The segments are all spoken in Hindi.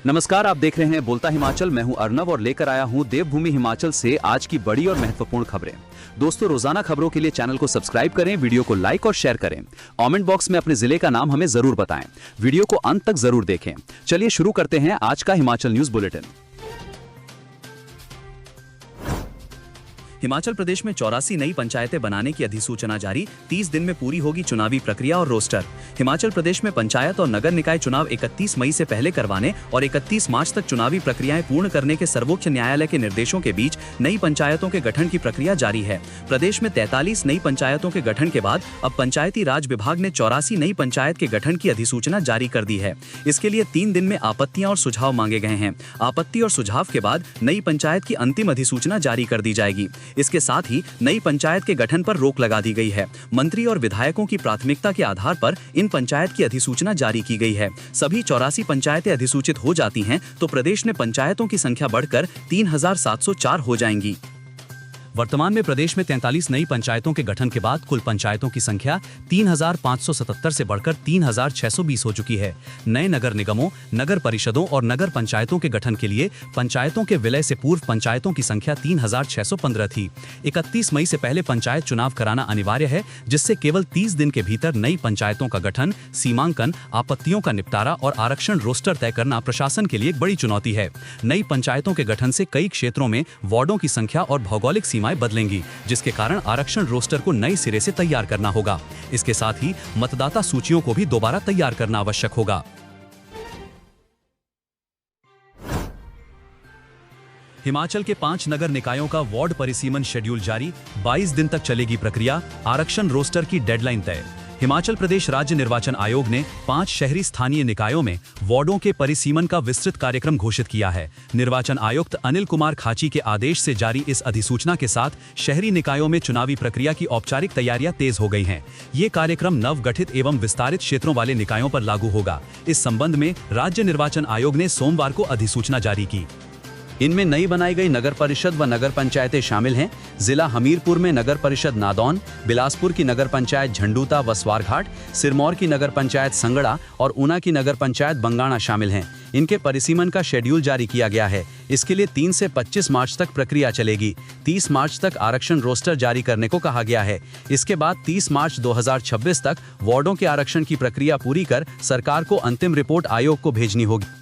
नमस्कार, आप देख रहे हैं बोलता हिमाचल। मैं हूं अर्नव और लेकर आया हूं देवभूमि हिमाचल से आज की बड़ी और महत्वपूर्ण खबरें। दोस्तों, रोजाना खबरों के लिए चैनल को सब्सक्राइब करें, वीडियो को लाइक और शेयर करें। कमेंट बॉक्स में अपने जिले का नाम हमें जरूर बताएं। वीडियो को अंत तक जरूर देखें। चलिए शुरू करते हैं आज का हिमाचल न्यूज बुलेटिन। हिमाचल प्रदेश में 84 नई पंचायतें बनाने की अधिसूचना जारी। 30 दिन में पूरी होगी चुनावी प्रक्रिया और रोस्टर। हिमाचल प्रदेश में पंचायत और नगर निकाय चुनाव 31 मई से पहले करवाने और 31 मार्च तक चुनावी प्रक्रियाएं पूर्ण करने के सर्वोच्च न्यायालय के निर्देशों के बीच नई पंचायतों के गठन की प्रक्रिया जारी है। प्रदेश में 43 नई पंचायतों के गठन के बाद अब पंचायती राज विभाग ने 84 नई पंचायत के गठन की अधिसूचना जारी कर दी है। इसके लिए 3 दिन में आपत्तियां और सुझाव मांगे गए हैं। आपत्ति और सुझाव के बाद नई पंचायत की अंतिम अधिसूचना जारी कर दी जाएगी। इसके साथ ही नई पंचायत के गठन पर रोक लगा दी गई है। मंत्री और विधायकों की प्राथमिकता के आधार पर इन पंचायत की अधिसूचना जारी की गई है। सभी 84 पंचायतें अधिसूचित हो जाती हैं तो प्रदेश में पंचायतों की संख्या बढ़कर 3704 हो जाएंगी। वर्तमान में प्रदेश में 43 नई पंचायतों के गठन के बाद कुल पंचायतों की संख्या 3577 से बढ़कर 3620 हो चुकी है। नए नगर निगमों, नगर परिषदों और नगर पंचायतों के गठन के लिए पंचायतों के विलय से पूर्व पंचायतों की संख्या 3615 थी। 31 मई से पहले पंचायत चुनाव कराना अनिवार्य है, जिससे केवल 30 दिन के भीतर नई पंचायतों का गठन, सीमांकन, आपत्तियों का निपटारा और आरक्षण रोस्टर तय करना प्रशासन के लिए एक बड़ी चुनौती है। नई पंचायतों के गठन से कई क्षेत्रों में वार्डों की संख्या और भौगोलिक सीमाएं बदलेंगी, जिसके कारण आरक्षण रोस्टर को नए सिरे से तैयार करना होगा। इसके साथ ही मतदाता सूचियों को भी दोबारा तैयार करना आवश्यक होगा। हिमाचल के 5 नगर निकायों का वार्ड परिसीमन शेड्यूल जारी। 22 दिन तक चलेगी प्रक्रिया। आरक्षण रोस्टर की डेडलाइन तय। हिमाचल प्रदेश राज्य निर्वाचन आयोग ने 5 शहरी स्थानीय निकायों में वार्डों के परिसीमन का विस्तृत कार्यक्रम घोषित किया है। निर्वाचन आयुक्त अनिल कुमार खाची के आदेश से जारी इस अधिसूचना के साथ शहरी निकायों में चुनावी प्रक्रिया की औपचारिक तैयारियां तेज हो गई हैं। ये कार्यक्रम नवगठित एवं विस्तारित क्षेत्रों वाले निकायों पर लागू होगा। इस संबंध में राज्य निर्वाचन आयोग ने सोमवार को अधिसूचना जारी की। इनमें नई बनाई गई नगर परिषद व नगर पंचायतें शामिल हैं। जिला हमीरपुर में नगर परिषद नादौन, बिलासपुर की नगर पंचायत झंडूता व स्वारघाट, सिरमौर की नगर पंचायत संगड़ा और ऊना की नगर पंचायत बंगाणा शामिल हैं। इनके परिसीमन का शेड्यूल जारी किया गया है। इसके लिए 3 से 25 मार्च तक प्रक्रिया चलेगी। 30 मार्च तक आरक्षण रोस्टर जारी करने को कहा गया है। इसके बाद 30 मार्च 2026 तक वार्डों के आरक्षण की प्रक्रिया पूरी कर सरकार को अंतिम रिपोर्ट आयोग को भेजनी होगी।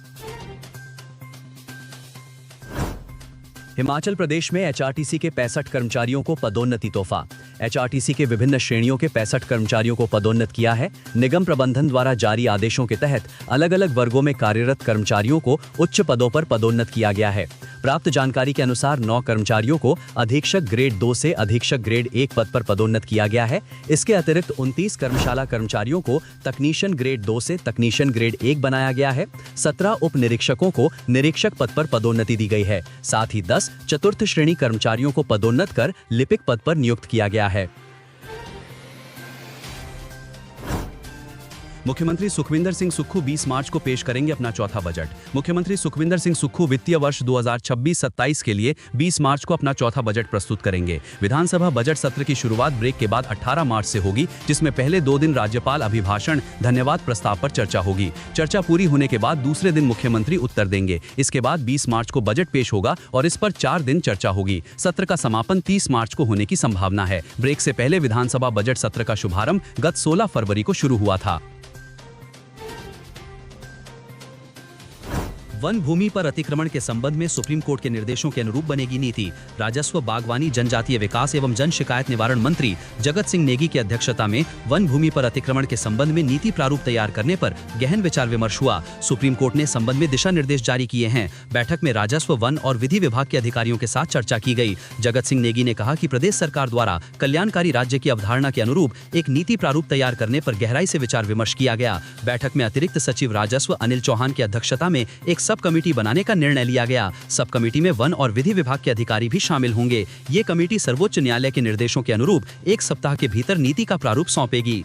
हिमाचल प्रदेश में एचआरटीसी के 65 कर्मचारियों को पदोन्नति तोहफा। एचआरटीसी के विभिन्न श्रेणियों के 65 कर्मचारियों को पदोन्नत किया है। निगम प्रबंधन द्वारा जारी आदेशों के तहत अलग अलग वर्गों में कार्यरत कर्मचारियों को उच्च पदों पर पदोन्नत किया गया है। प्राप्त जानकारी के अनुसार 9 कर्मचारियों को अधीक्षक ग्रेड 2 से अधीक्षक ग्रेड 1 पद पर पदोन्नत किया गया है। इसके अतिरिक्त 29 कर्मशाला कर्मचारियों को तकनीशियन ग्रेड 2 से तकनीशियन ग्रेड 1 बनाया गया है। 17 उप निरीक्षकों को निरीक्षक पद पर पदोन्नति दी गई है। साथ ही 10 चतुर्थ श्रेणी कर्मचारियों को पदोन्नत कर लिपिक पद पर नियुक्त किया गया है। मुख्यमंत्री सुखविंदर सिंह सुक्खू 20 मार्च को पेश करेंगे अपना चौथा बजट। मुख्यमंत्री सुखविंदर सिंह सुक्खू वित्तीय वर्ष 2026-27 के लिए 20 मार्च को अपना चौथा बजट प्रस्तुत करेंगे। विधानसभा बजट सत्र की शुरुआत ब्रेक के बाद 18 मार्च से होगी, जिसमें पहले 2 दिन राज्यपाल अभिभाषण, धन्यवाद प्रस्ताव पर चर्चा होगी। चर्चा पूरी होने के बाद दूसरे दिन मुख्यमंत्री उत्तर देंगे। इसके बाद 20 मार्च को बजट पेश होगा और इस पर 4 दिन चर्चा होगी। सत्र का समापन 30 मार्च को होने की संभावना है। ब्रेक से पहले विधानसभा बजट सत्र का शुभारंभ गत 16 फरवरी को शुरू हुआ था। वन भूमि पर अतिक्रमण के संबंध में सुप्रीम कोर्ट के निर्देशों के अनुरूप बनेगी नीति। राजस्व, बागवानी, जनजातीय विकास एवं जन शिकायत निवारण मंत्री जगत सिंह नेगी की अध्यक्षता में वन भूमि पर अतिक्रमण के संबंध में नीति प्रारूप तैयार करने पर गहन विचार विमर्श हुआ। सुप्रीम कोर्ट ने संबंध में दिशा निर्देश जारी किए हैं। बैठक में राजस्व, वन और विधि विभाग के अधिकारियों के साथ चर्चा की गई। जगत सिंह नेगी ने कहा कि प्रदेश सरकार द्वारा कल्याणकारी राज्य की अवधारणा के अनुरूप एक नीति प्रारूप तैयार करने पर गहराई से विचार विमर्श किया गया। बैठक में अतिरिक्त सचिव राजस्व अनिल चौहान की अध्यक्षता में एक सब कमेटी बनाने का निर्णय लिया गया। सब कमेटी में वन और विधि विभाग के अधिकारी भी शामिल होंगे। ये कमेटी सर्वोच्च न्यायालय के निर्देशों के अनुरूप 1 सप्ताह के भीतर नीति का प्रारूप सौंपेगी।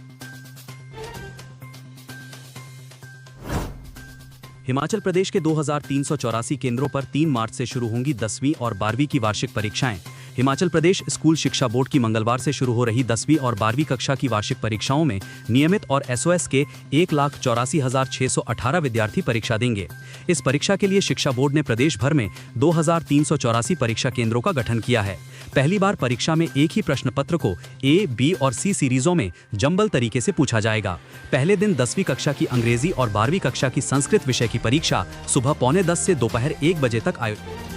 हिमाचल प्रदेश के 2384 केंद्रों पर 3 मार्च से शुरू होंगी 10वीं और 12वीं की वार्षिक परीक्षाएं। हिमाचल प्रदेश स्कूल शिक्षा बोर्ड की मंगलवार से शुरू हो रही 10वीं और 12वीं कक्षा की वार्षिक परीक्षाओं में नियमित और एसओएस के 1,84,618 विद्यार्थी परीक्षा देंगे। इस परीक्षा के लिए शिक्षा बोर्ड ने प्रदेश भर में 2,384 परीक्षा केंद्रों का गठन किया है। पहली बार परीक्षा में एक ही प्रश्न पत्र को ए, बी और सी सीरीजों में जंबल तरीके से पूछा जाएगा। पहले दिन 10वीं कक्षा की अंग्रेजी और 12वीं कक्षा की संस्कृत विषय की परीक्षा सुबह 9:45 से दोपहर 1 बजे तक आयोजित।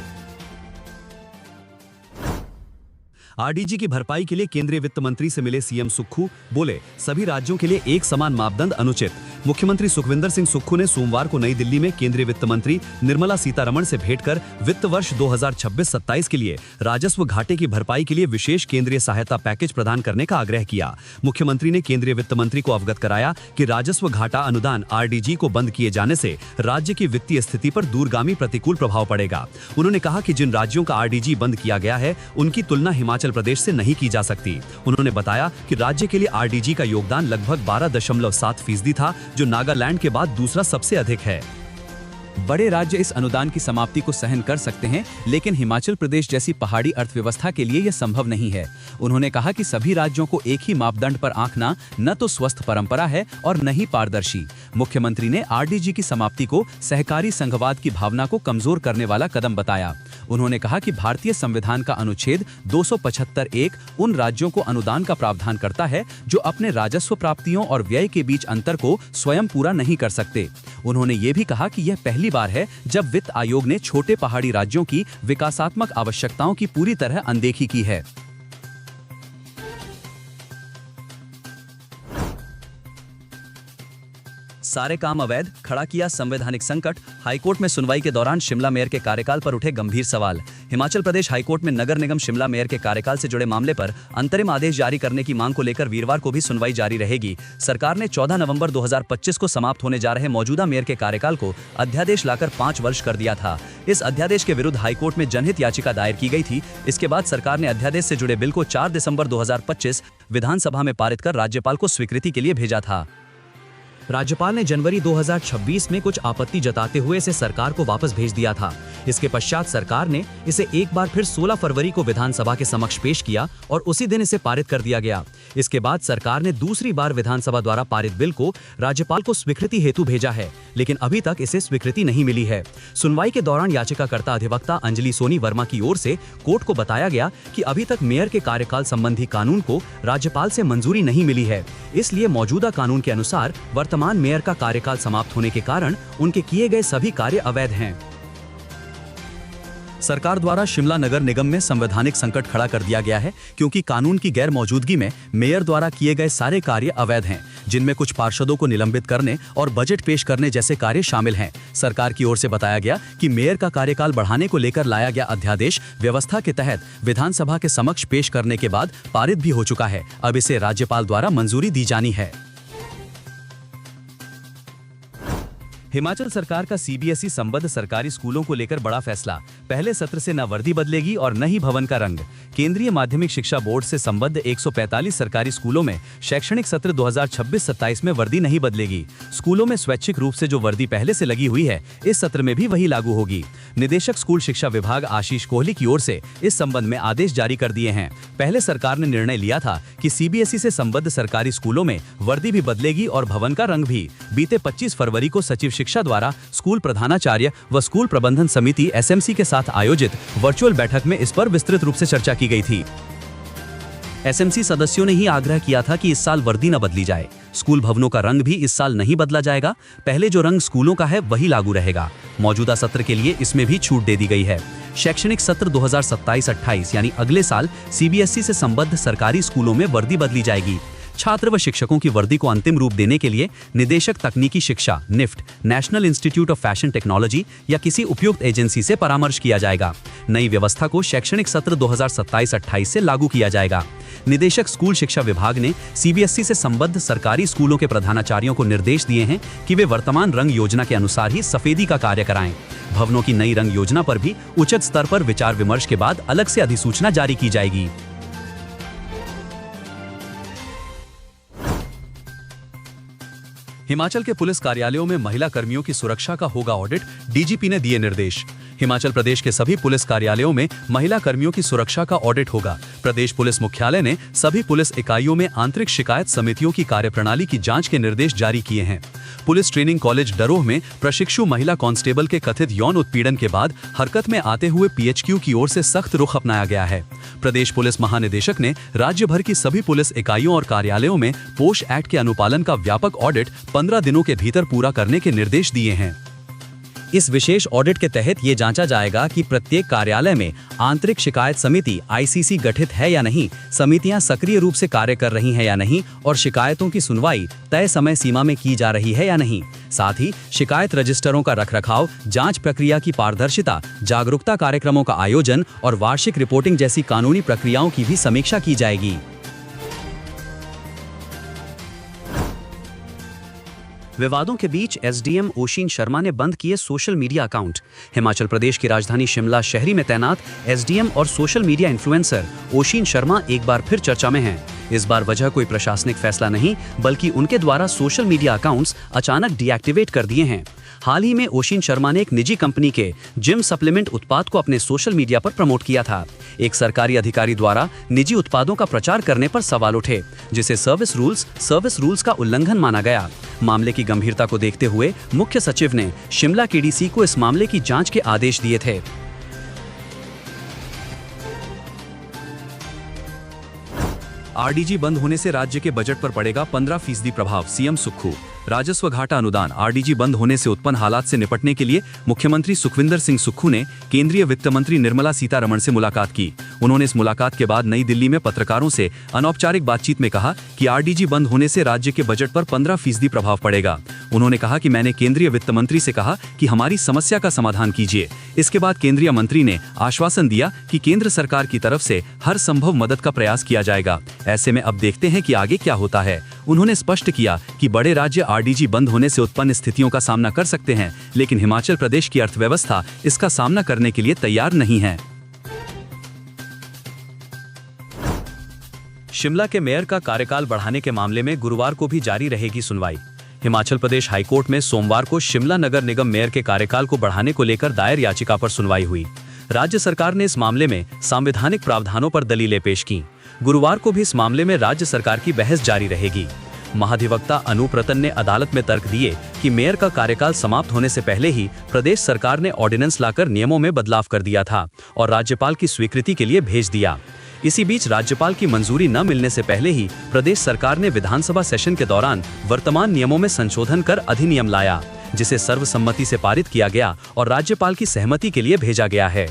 आरडीजी की भरपाई के लिए केंद्रीय वित्त मंत्री से मिले सीएम सुक्खू, बोले सभी राज्यों के लिए एक समान मापदंड अनुचित। मुख्यमंत्री सुखविंदर सिंह सुक्खू ने सोमवार को नई दिल्ली में केंद्रीय वित्त मंत्री निर्मला सीतारमण से भेंट कर वित्त वर्ष 2026-27 के लिए राजस्व घाटे की भरपाई के लिए विशेष केंद्रीय सहायता पैकेज प्रदान करने का आग्रह किया। मुख्यमंत्री ने केंद्रीय वित्त मंत्री को अवगत कराया कि राजस्व घाटा अनुदान आरडीजी को बंद किए जाने से राज्य की वित्तीय स्थिति पर दूरगामी प्रतिकूल प्रभाव पड़ेगा। उन्होंने कहा कि जिन राज्यों का आरडीजी बंद किया गया है उनकी तुलना हिमाचल प्रदेश से नहीं की जा सकती। उन्होंने बताया कि राज्य के लिए आरडीजी का योगदान लगभग 12.7% था, जो नागालैंड के बाद दूसरा सबसे अधिक है। बड़े राज्य इस अनुदान की समाप्ति को सहन कर सकते हैं, लेकिन हिमाचल प्रदेश जैसी पहाड़ी अर्थव्यवस्था के लिए यह संभव नहीं है। उन्होंने कहा कि सभी राज्यों को एक ही मापदंड पर आंकना न तो स्वस्थ परंपरा है और न ही पारदर्शी। मुख्यमंत्री ने आरडीजी की समाप्ति को सहकारी संघवाद की भावना को कमजोर करने वाला कदम बताया। उन्होंने कहा कि भारतीय संविधान का अनुच्छेद 275(1) उन राज्यों को अनुदान का प्रावधान करता है जो अपने राजस्व प्राप्तियों और व्यय के बीच अंतर को स्वयं पूरा नहीं कर सकते। उन्होंने ये भी कहा कि यह पहली बार है जब वित्त आयोग ने छोटे पहाड़ी राज्यों की विकासात्मक आवश्यकताओं की पूरी तरह अनदेखी की है। सारे काम अवैध, खड़ा किया संवैधानिक संकट। हाईकोर्ट में सुनवाई के दौरान शिमला मेयर के कार्यकाल पर उठे गंभीर सवाल। हिमाचल प्रदेश हाईकोर्ट में नगर निगम शिमला मेयर के कार्यकाल से जुड़े मामले पर अंतरिम आदेश जारी करने की मांग को लेकर वीरवार को भी सुनवाई जारी रहेगी। सरकार ने 14 नवंबर 2025 को समाप्त होने जा रहे मौजूदा मेयर के कार्यकाल को अध्यादेश लाकर 5 वर्ष कर दिया था। इस अध्यादेश के विरुद्ध हाईकोर्ट में जनहित याचिका दायर की गई थी। इसके बाद सरकार ने अध्यादेश से जुड़े बिल को 4 दिसंबर 2025 विधानसभा में पारित कर राज्यपाल को स्वीकृति के लिए भेजा था। राज्यपाल ने जनवरी 2026 में कुछ आपत्ति जताते हुए इसे सरकार को वापस भेज दिया था। इसके पश्चात सरकार ने इसे एक बार फिर 16 फरवरी को विधानसभा के समक्ष पेश किया और उसी दिन इसे पारित कर दिया गया। इसके बाद सरकार ने दूसरी बार विधानसभा द्वारा पारित बिल को राज्यपाल को स्वीकृति हेतु भेजा है, लेकिन अभी तक इसे स्वीकृति नहीं मिली है। सुनवाई के दौरान याचिकाकर्ता अधिवक्ता अंजलि सोनी वर्मा की ओर से कोर्ट को बताया गया कि अभी तक मेयर के कार्यकाल संबंधी कानून को राज्यपाल से मंजूरी नहीं मिली है, इसलिए मौजूदा कानून के अनुसार वर्तमान मेयर का कार्यकाल समाप्त होने के कारण उनके किए गए सभी कार्य अवैध हैं। सरकार द्वारा शिमला नगर निगम में संवैधानिक संकट खड़ा कर दिया गया है, क्योंकि कानून की गैर मौजूदगी में मेयर द्वारा किए गए सारे कार्य अवैध हैं, जिनमें कुछ पार्षदों को निलंबित करने और बजट पेश करने जैसे कार्य शामिल हैं। सरकार की ओर से बताया गया कि मेयर का कार्यकाल बढ़ाने को लेकर लाया गया अध्यादेश व्यवस्था के तहत विधानसभा के समक्ष पेश करने के बाद पारित भी हो चुका है। अब इसे राज्यपाल द्वारा मंजूरी दी जानी है। हिमाचल सरकार का सीबीएसई संबद्ध सरकारी स्कूलों को लेकर बड़ा फैसला। पहले सत्र से न वर्दी बदलेगी और न ही भवन का रंग। केंद्रीय माध्यमिक शिक्षा बोर्ड से संबद्ध 145 सरकारी स्कूलों में शैक्षणिक सत्र 2026-27 में वर्दी नहीं बदलेगी। स्कूलों में स्वैच्छिक रूप से जो वर्दी पहले से लगी हुई है, इस सत्र में भी वही लागू होगी। निदेशक स्कूल शिक्षा विभाग आशीष कोहली की ओर से इस संबंध में आदेश जारी कर दिए हैं। पहले सरकार ने निर्णय लिया था कि सीबीएसई से संबद्ध सरकारी स्कूलों में वर्दी भी बदलेगी और भवन का रंग भी। बीते 25 फरवरी को सचिव शिक्षा द्वारा स्कूल प्रधानाचार्य व स्कूल प्रबंधन समिति एसएमसी के साथ आयोजित वर्चुअल बैठक में इस पर विस्तृत रूप से चर्चा की गई थी। एसएमसी सदस्यों ने ही आग्रह किया था कि इस साल वर्दी न बदली जाए। स्कूल भवनों का रंग भी इस साल नहीं बदला जाएगा। पहले जो रंग स्कूलों का है वही लागू रहेगा। मौजूदा सत्र के लिए इसमें भी छूट दे दी गई है। शैक्षणिक सत्र 2027-28 यानी अगले साल सीबीएसई से संबद्ध सरकारी स्कूलों में वर्दी बदली जाएगी। छात्र व शिक्षकों की वर्दी को अंतिम रूप देने के लिए निदेशक तकनीकी शिक्षा NIFT, National Institute of Fashion Technology या किसी उपयुक्त एजेंसी से परामर्श किया जाएगा। नई व्यवस्था को शैक्षणिक सत्र 2027-28 से लागू किया जाएगा। निदेशक स्कूल शिक्षा विभाग ने सीबीएसई से संबद्ध सरकारी स्कूलों के प्रधानाचार्यों को निर्देश दिए हैं कि वे वर्तमान रंग योजना के अनुसार ही सफेदी का कार्य कराएं। भवनों की नई रंग योजना पर भी उचित स्तर पर विचार विमर्श के बाद अलग से अधिसूचना जारी की जाएगी। हिमाचल के पुलिस कार्यालयों में महिला कर्मियों की सुरक्षा का होगा ऑडिट, डीजीपी ने दिए निर्देश। हिमाचल प्रदेश के सभी पुलिस कार्यालयों में महिला कर्मियों की सुरक्षा का ऑडिट होगा। प्रदेश पुलिस मुख्यालय ने सभी पुलिस इकाइयों में आंतरिक शिकायत समितियों की कार्यप्रणाली की जांच के निर्देश जारी किए हैं। पुलिस ट्रेनिंग कॉलेज डरोह में प्रशिक्षु महिला कांस्टेबल के कथित यौन उत्पीड़न के बाद हरकत में आते हुए पीएचक्यू की ओर से सख्त रुख अपनाया गया है। प्रदेश पुलिस महानिदेशक ने राज्य भर की सभी पुलिस इकाइयों और कार्यालयों में पोश एक्ट के अनुपालन का व्यापक ऑडिट 15 दिनों के भीतर पूरा करने के निर्देश दिए हैं। इस विशेष ऑडिट के तहत ये जांचा जाएगा कि प्रत्येक कार्यालय में आंतरिक शिकायत समिति आईसीसी गठित है या नहीं, समितियां सक्रिय रूप से कार्य कर रही हैं या नहीं और शिकायतों की सुनवाई तय समय सीमा में की जा रही है या नहीं। साथ ही शिकायत रजिस्टरों का रखरखाव, जांच प्रक्रिया की पारदर्शिता, जागरूकता कार्यक्रमों का आयोजन और वार्षिक रिपोर्टिंग जैसी कानूनी प्रक्रियाओं की भी समीक्षा की जाएगी। विवादों के बीच एसडीएम ओशिन शर्मा ने बंद किए social media account. Himachal Pradesh की राजधानी शिमला शहरी में तैनात एसडीएम और social media influencer ocean Sharma एक बार फिर चर्चा में हैं। इस बार वजह कोई प्रशासनिक फैसला नहीं, बल्कि उनके द्वारा सोशल मीडिया अकाउंट्स अचानक डीएक्टिवेट कर दिए हैं। हाल ही में ओशिन शर्मा ने एक निजी कंपनी के जिम सप्लीमेंट उत्पाद को अपने सोशल मीडिया पर प्रमोट किया था। एक सरकारी अधिकारी द्वारा निजी उत्पादों का प्रचार करने पर सवाल उठे, जिसे सर्विस रूल्स का उल्लंघन माना गया। मामले की गंभीरता को देखते हुए मुख्य सचिव ने शिमला केडीसी को इस मामले की जांच के आदेश दिए थे। आरडीजी बंद होने से राज्य के बजट पर पड़ेगा 15% प्रभाव, सीएम सुक्खू। राजस्व घाटा अनुदान आरडीजी बंद होने से उत्पन्न हालात से निपटने के लिए मुख्यमंत्री सुखविंदर सिंह सुक्खू ने केंद्रीय वित्त मंत्री निर्मला सीतारमण से मुलाकात की। उन्होंने इस मुलाकात के बाद नई दिल्ली में पत्रकारों से अनौपचारिक बातचीत में कहा कि आरडीजी बंद होने से राज्य के बजट पर 15% प्रभाव पड़ेगा। उन्होंने कहा कि मैंने केंद्रीय वित्त मंत्री से कहा कि हमारी समस्या का समाधान कीजिए। इसके बाद केंद्रीय मंत्री ने आश्वासन दिया कि केंद्र सरकार की तरफ से हर संभव मदद का प्रयास किया जाएगा। ऐसे में अब देखते हैं कि आगे क्या होता है। उन्होंने स्पष्ट किया कि बड़े राज्य आरडीजी बंद होने से उत्पन्न स्थितियों का सामना कर सकते हैं, लेकिन हिमाचल प्रदेश की अर्थव्यवस्था इसका सामना करने के लिए तैयार नहीं है। शिमला के मेयर का कार्यकाल बढ़ाने के मामले में गुरुवार को भी जारी रहेगी सुनवाई। हिमाचल प्रदेश हाईकोर्ट में सोमवार को शिमला नगर निगम मेयर के कार्यकाल को बढ़ाने को लेकर दायर याचिका पर सुनवाई हुई। राज्य सरकार ने इस मामले में संवैधानिक प्रावधानों पर दलीलें पेश की। गुरुवार को भी इस मामले में राज्य सरकार की बहस जारी रहेगी। महाधिवक्ता अनूप रतन ने अदालत में तर्क दिए कि मेयर का कार्यकाल समाप्त होने से पहले ही प्रदेश सरकार ने ऑर्डिनेंस लाकर नियमों में बदलाव कर दिया था और राज्यपाल की स्वीकृति के लिए भेज दिया। इसी बीच राज्यपाल की मंजूरी न मिलने से पहले ही प्रदेश सरकार ने विधानसभा सेशन के दौरान वर्तमान नियमों में संशोधन कर अधिनियम लाया, जिसे सर्वसम्मति से पारित किया गया और राज्यपाल की सहमति के लिए भेजा गया है।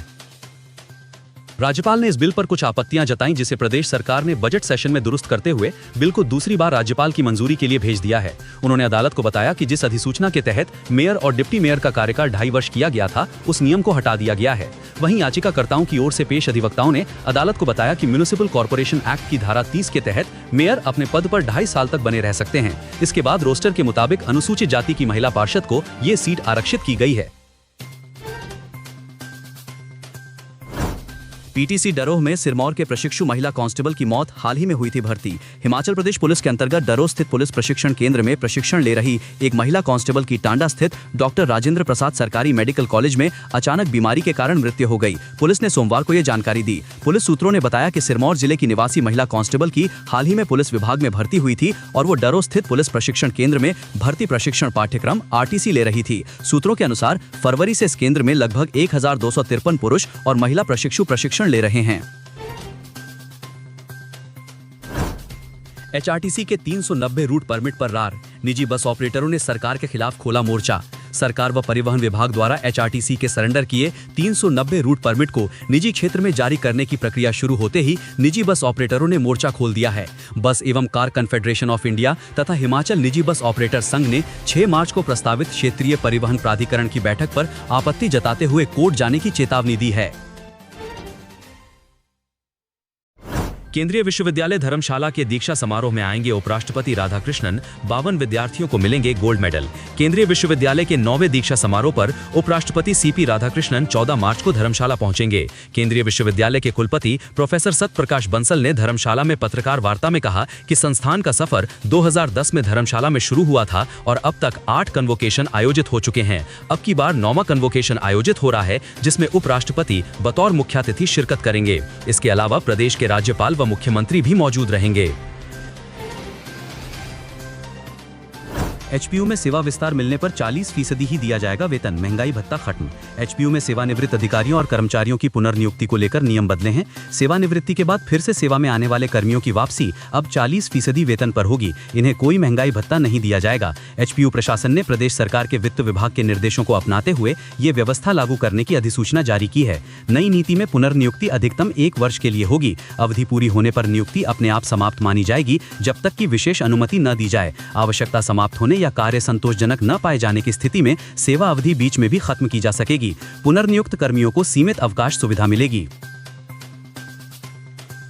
राज्यपाल ने इस बिल पर कुछ आपत्तियां जताईं, जिसे प्रदेश सरकार ने बजट सेशन में दुरुस्त करते हुए बिल को दूसरी बार राज्यपाल की मंजूरी के लिए भेज दिया है। उन्होंने अदालत को बताया कि जिस अधिसूचना के तहत मेयर और डिप्टी मेयर का कार्यकाल 2.5 वर्ष किया गया था, उस नियम को हटा दिया गया है। वहीं याचिकाकर्ताओं की ओर से पेश अधिवक्ताओं ने अदालत को बताया कि म्युनिसिपल कॉर्पोरेशन एक्ट की धारा 30 के तहत मेयर अपने पद पर 2.5 साल तक बने रह सकते हैं। इसके बाद रोस्टर के मुताबिक अनुसूचित जाति की महिला पार्षद को ये सीट आरक्षित की गई है। पीटीसी डरोह में सिरमौर के प्रशिक्षु महिला कांस्टेबल की मौत, हाल ही में हुई थी भर्ती। हिमाचल प्रदेश पुलिस के अंतर्गत डरोह स्थित पुलिस प्रशिक्षण केंद्र में प्रशिक्षण ले रही एक महिला कांस्टेबल की टांडा स्थित डॉक्टर राजेंद्र प्रसाद सरकारी मेडिकल कॉलेज में अचानक बीमारी के कारण मृत्यु हो गई। पुलिस ने सोमवार को यह जानकारी दी। पुलिस सूत्रों ने बताया कि सिरमौर जिले की निवासी महिला कांस्टेबल की हाल ही में पुलिस विभाग में भर्ती हुई थी और वो डरोह स्थित पुलिस प्रशिक्षण केंद्र में भर्ती प्रशिक्षण पाठ्यक्रम आरटीसी ले रही थी। सूत्रों के अनुसार फरवरी से इस केंद्र में लगभग 1253 पुरुष और महिला प्रशिक्षु प्रशिक्षण ले रहे हैं। एचआरटीसी के 390 रूट परमिट पर रार, निजी बस ऑपरेटरों ने सरकार के खिलाफ खोला मोर्चा। सरकार व परिवहन विभाग द्वारा एचआरटीसी के सरेंडर किए 390 रूट परमिट को निजी क्षेत्र में जारी करने की प्रक्रिया शुरू होते ही निजी बस ऑपरेटरों ने मोर्चा खोल दिया है। बस एवं कार कन्फेडरेशन ऑफ इंडिया तथा हिमाचल निजी बस ऑपरेटर संघ ने 6 मार्च को प्रस्तावित क्षेत्रीय परिवहन प्राधिकरण की बैठक पर आपत्ति जताते हुए कोर्ट जाने की चेतावनी दी है। केंद्रीय विश्वविद्यालय धर्मशाला के दीक्षा समारोह में आएंगे उपराष्ट्रपति राधाकृष्णन। 52 विद्यार्थियों को मिलेंगे गोल्ड मेडल। केंद्रीय विश्वविद्यालय के 9वें दीक्षा समारोह पर उपराष्ट्रपति सीपी राधाकृष्णन 14 मार्च को धर्मशाला पहुंचेंगे। केंद्रीय विश्वविद्यालय के कुलपति प्रोफेसर सत्यप्रकाश बंसल ने धर्मशाला में पत्रकार वार्ता में कहा कि संस्थान का सफर 2010 में धर्मशाला में शुरू हुआ था और अब तक 8 कन्वोकेशन आयोजित हो चुके हैं। अब की बार 9वां कन्वोकेशन आयोजित हो रहा है, जिसमें उपराष्ट्रपति बतौर मुख्यातिथि शिरकत करेंगे। इसके अलावा प्रदेश के राज्यपाल व मुख्यमंत्री भी मौजूद रहेंगे। एचपीयू में सेवा विस्तार मिलने पर 40% ही दिया जाएगा वेतन, महंगाई भत्ता खत्म। एचपीयू में सेवानिवृत्त अधिकारियों और कर्मचारियों की पुनर्नियुक्ति को लेकर नियम बदले हैं। सेवानिवृत्ति के बाद फिर से सेवा में आने वाले कर्मियों की वापसी अब 40% वेतन पर होगी। इन्हें कोई महंगाई भत्ता नहीं दिया जाएगा। एचपीयू प्रशासन ने प्रदेश सरकार के वित्त विभाग के निर्देशों को अपनाते हुए ये व्यवस्था लागू करने की अधिसूचना जारी की है। नई नीति में पुनर्नियुक्ति अधिकतम 1 वर्ष के लिए होगी। अवधि पूरी होने पर नियुक्ति अपने आप समाप्त मानी जाएगी, जब तक कि विशेष अनुमति न दी जाए। आवश्यकता समाप्त होने या कार्य संतोषजनक न पाए जाने की स्थिति में सेवा अवधि बीच में भी खत्म की जा सकेगी। पुनर्नियुक्त कर्मियों को सीमित अवकाश सुविधा मिलेगी।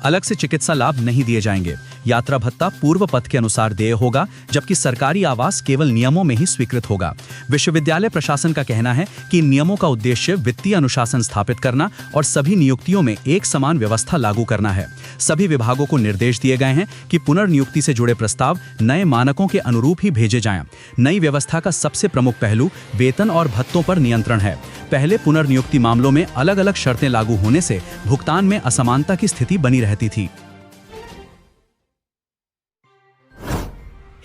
अलग से चिकित्सा लाभ नहीं दिए जाएंगे। यात्रा भत्ता पूर्व पथ के अनुसार देय होगा, जबकि सरकारी आवास केवल नियमों में ही स्वीकृत होगा। विश्वविद्यालय प्रशासन का कहना है कि नियमों का उद्देश्य वित्तीय अनुशासन स्थापित करना और सभी नियुक्तियों में एक समान व्यवस्था लागू करना है। सभी विभागों को निर्देश दिए गए हैं कि पुनर्नियुक्ति से जुड़े प्रस्ताव नए मानकों के अनुरूप ही भेजे जाएं। नई व्यवस्था का सबसे प्रमुख पहलू वेतन और भत्तों पर नियंत्रण है। पहले पुनर्नियुक्ति मामलों में अलग अलग शर्तें लागू होने से भुगतान में असमानता की स्थिति बनी रहती थी।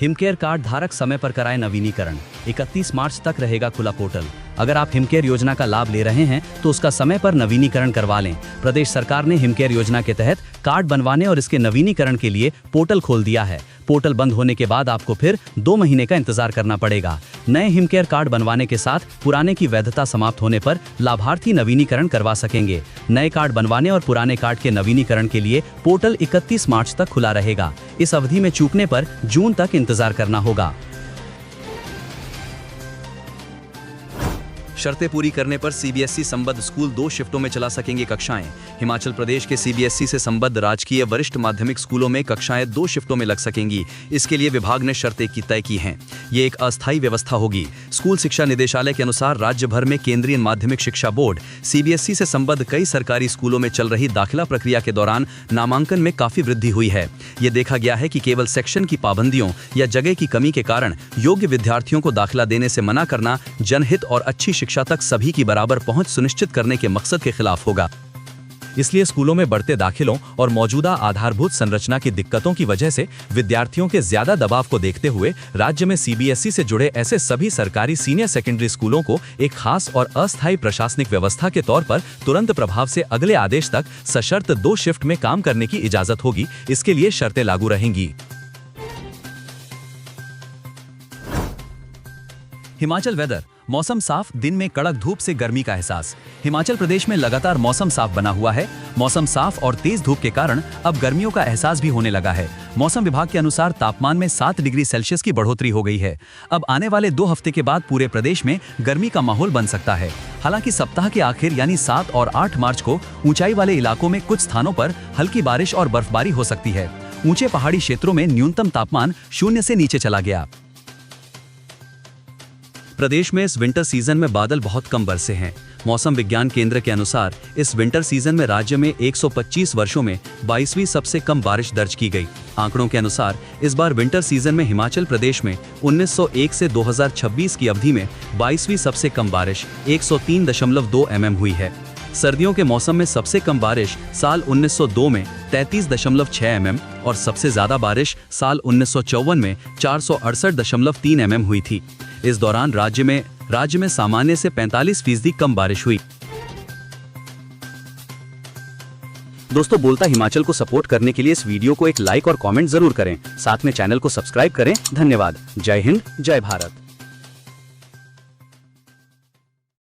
हिमकेयर कार्ड धारक समय पर कराए नवीनीकरण। 31 मार्च तक रहेगा खुला पोर्टल। अगर आप हिमकेयर योजना का लाभ ले रहे हैं तो उसका समय पर नवीनीकरण करवा लें। प्रदेश सरकार ने हिमकेयर योजना के तहत कार्ड बनवाने और इसके नवीनीकरण के लिए पोर्टल खोल दिया है। पोर्टल बंद होने के बाद आपको फिर 2 महीने का इंतजार करना पड़ेगा। नए हिमकेयर कार्ड बनवाने के साथ पुराने की वैधता समाप्त होने पर लाभार्थी नवीनीकरण करवा सकेंगे। नए कार्ड बनवाने और पुराने कार्ड के नवीनीकरण के लिए पोर्टल 31 मार्च तक खुला रहेगा। इस अवधि में चूकने पर जून तक इंतजार करना होगा। शर्तें पूरी करने पर सीबीएसई संबद्ध स्कूल 2 शिफ्टों में चला सकेंगे कक्षाएं। हिमाचल प्रदेश के सीबीएसई से संबद्ध राजकीय वरिष्ठ माध्यमिक स्कूलों में कक्षाएं 2 शिफ्टों में लग सकेंगी। इसके लिए विभाग ने शर्तें तय की हैं। ये एक अस्थायी व्यवस्था होगी। स्कूल शिक्षा निदेशालय के अनुसार राज्य भर में केंद्रीय माध्यमिक शिक्षा बोर्ड सीबीएसई से संबद्ध कई सरकारी स्कूलों में चल रही दाखिला प्रक्रिया के दौरान नामांकन में काफी वृद्धि हुई है। ये देखा गया है कि केवल सेक्शन की पाबंदियों या जगह की कमी के कारण योग्य विद्यार्थियों को दाखिला देने से मना करना जनहित और अच्छी शिक्षा तक सभी की बराबर पहुंच सुनिश्चित करने के मकसद के खिलाफ होगा। इसलिए स्कूलों में बढ़ते दाखिलों और मौजूदा आधारभूत संरचना की दिक्कतों की वजह से विद्यार्थियों के ज्यादा दबाव को देखते हुए राज्य में सीबीएसई से जुड़े ऐसे सभी सरकारी सीनियर सेकेंडरी स्कूलों को एक खास और अस्थायी प्रशासनिक व्यवस्था के तौर पर तुरंत प्रभाव से अगले आदेश तक सशर्त 2 शिफ्ट में काम करने की इजाजत होगी। इसके लिए शर्तें लागू रहेंगी। हिमाचल वेदर। मौसम साफ, दिन में कड़क धूप से गर्मी का एहसास। हिमाचल प्रदेश में लगातार मौसम साफ बना हुआ है। मौसम साफ और तेज धूप के कारण अब गर्मियों का एहसास भी होने लगा है। मौसम विभाग के अनुसार तापमान में 7 डिग्री सेल्सियस की बढ़ोतरी हो गई है। अब आने वाले 2 हफ्ते के बाद पूरे प्रदेश में गर्मी का माहौल बन सकता है। हालांकि सप्ताह के आखिर यानी 7 और 8 मार्च को ऊंचाई वाले इलाकों में कुछ स्थानों पर हल्की बारिश और बर्फबारी हो सकती है। ऊंचे पहाड़ी क्षेत्रों में न्यूनतम तापमान 0 से नीचे चला गया। प्रदेश में इस विंटर सीजन में बादल बहुत कम बरसे हैं। मौसम विज्ञान केंद्र के अनुसार इस विंटर सीजन में राज्य में 125 वर्षों में 22वीं सबसे कम बारिश दर्ज की गई। आंकड़ों के अनुसार इस बार विंटर सीजन में हिमाचल प्रदेश में 1901 से 2026 की अवधि में 22वीं सबसे कम बारिश 103.2 mm हुई है। सर्दियों के मौसम में सबसे कम बारिश साल 1902 में 33.6 mm और सबसे ज्यादा बारिश साल 1954 में 468.3 mm हुई थी। इस दौरान राज्य में सामान्य से 45% कम बारिश हुई। दोस्तों, बोलता हिमाचल को सपोर्ट करने के लिए इस वीडियो को एक लाइक और कमेंट जरूर करें। साथ में चैनल को सब्सक्राइब करें। धन्यवाद। जय हिंद, जय भारत।